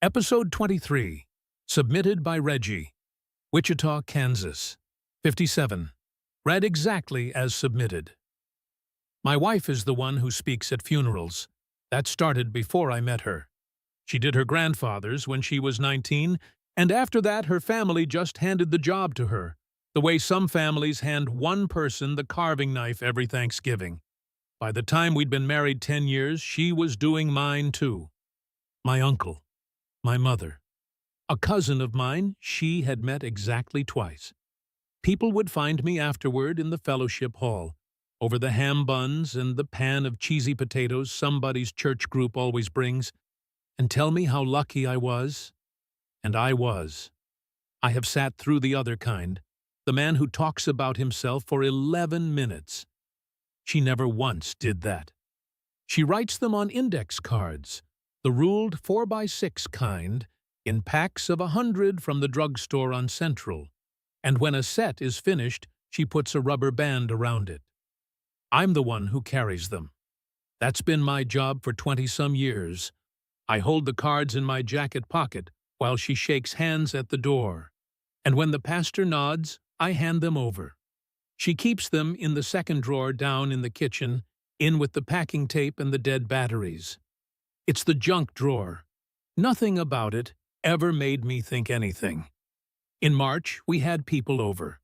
Episode 23, submitted by Reggie, Wichita, Kansas. 57. Read exactly as submitted. My wife is the one who speaks at funerals. That started before I met her. She did her grandfather's when she was 19, and after that her family just handed the job to her, the way some families hand one person the carving knife every Thanksgiving. By the time we'd been married 10 years, she was doing mine too. My uncle. My mother. A cousin of mine she had met exactly twice. People would find me afterward in the fellowship hall, over the ham buns and the pan of cheesy potatoes somebody's church group always brings, and tell me how lucky I was. And I was. I have sat through the other kind, the man who talks about himself for 11 minutes. She never once did that. She writes them on index cards, the ruled 4x6 kind, in packs of 100 from the drugstore on Central, and when a set is finished, she puts a rubber band around it. I'm the one who carries them. That's been my job for 20-some years. I hold the cards in my jacket pocket while she shakes hands at the door, and when the pastor nods, I hand them over. She keeps them in the second drawer down in the kitchen, in with the packing tape and the dead batteries. It's the junk drawer. Nothing about it ever made me think anything. In March, we had people over.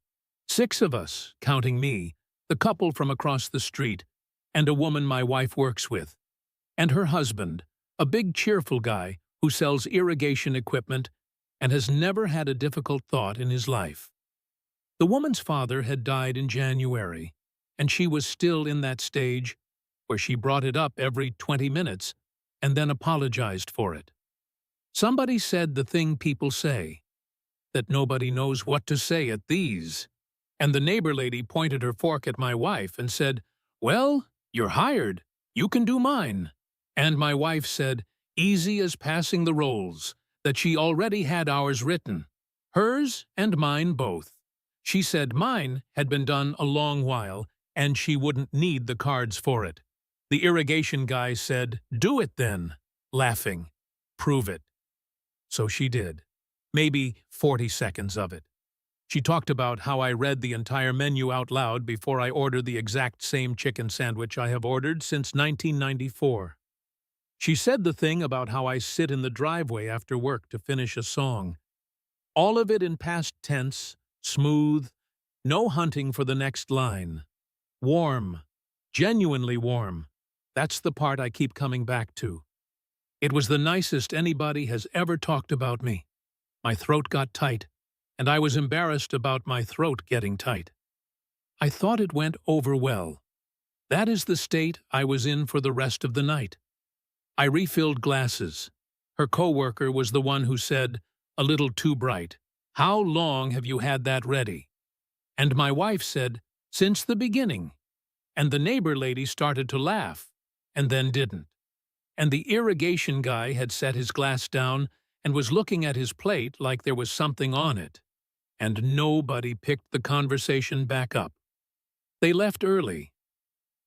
6 of us, counting me, the couple from across the street, and a woman my wife works with, and her husband, a big cheerful guy who sells irrigation equipment and has never had a difficult thought in his life. The woman's father had died in January, and she was still in that stage where she brought it up every 20 minutes and then apologized for it. Somebody said the thing people say, that nobody knows what to say at these, and the neighbor lady pointed her fork at my wife and said, "Well, you're hired. You can do mine." And my wife said, easy as passing the rolls, that she already had ours written, hers and mine both. She said mine had been done a long while, and she wouldn't need the cards for it. The irrigation guy said, "Do it then," laughing. "Prove it." So she did. Maybe 40 seconds of it. She talked about how I read the entire menu out loud before I ordered the exact same chicken sandwich I have ordered since 1994. She said the thing about how I sit in the driveway after work to finish a song. All of it in past tense, smooth, no hunting for the next line. Warm, genuinely warm. That's the part I keep coming back to. It was the nicest anybody has ever talked about me. My throat got tight, and I was embarrassed about my throat getting tight. I thought it went over well. That is the state I was in for the rest of the night. I refilled glasses. Her coworker was the one who said, a little too bright, "How long have you had that ready?" And my wife said, "Since the beginning." And the neighbor lady started to laugh, and then didn't. And the irrigation guy had set his glass down and was looking at his plate like there was something on it. And nobody picked the conversation back up. They left early.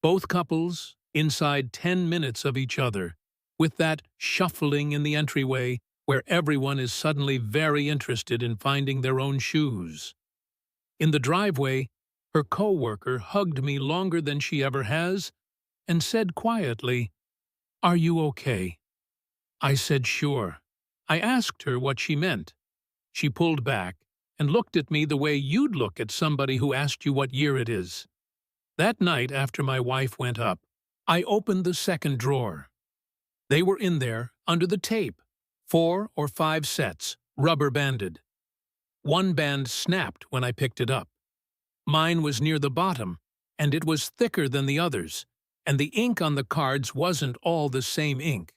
Both couples, inside 10 minutes of each other, with that shuffling in the entryway where everyone is suddenly very interested in finding their own shoes. In the driveway, her coworker hugged me longer than she ever has and said quietly, "Are you okay?" I said sure. I asked her what she meant. She pulled back and looked at me the way you'd look at somebody who asked you what year it is. That night after my wife went up, I opened the second drawer. They were in there, under the tape, 4 or 5 sets, rubber-banded. One band snapped when I picked it up. Mine was near the bottom, and it was thicker than the others, and the ink on the cards wasn't all the same ink.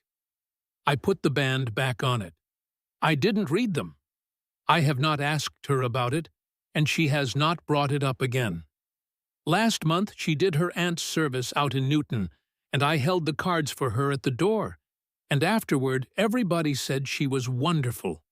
I put the band back on it. I didn't read them. I have not asked her about it, and she has not brought it up again. Last month she did her aunt's service out in Newton, and I held the cards for her at the door, and afterward everybody said she was wonderful.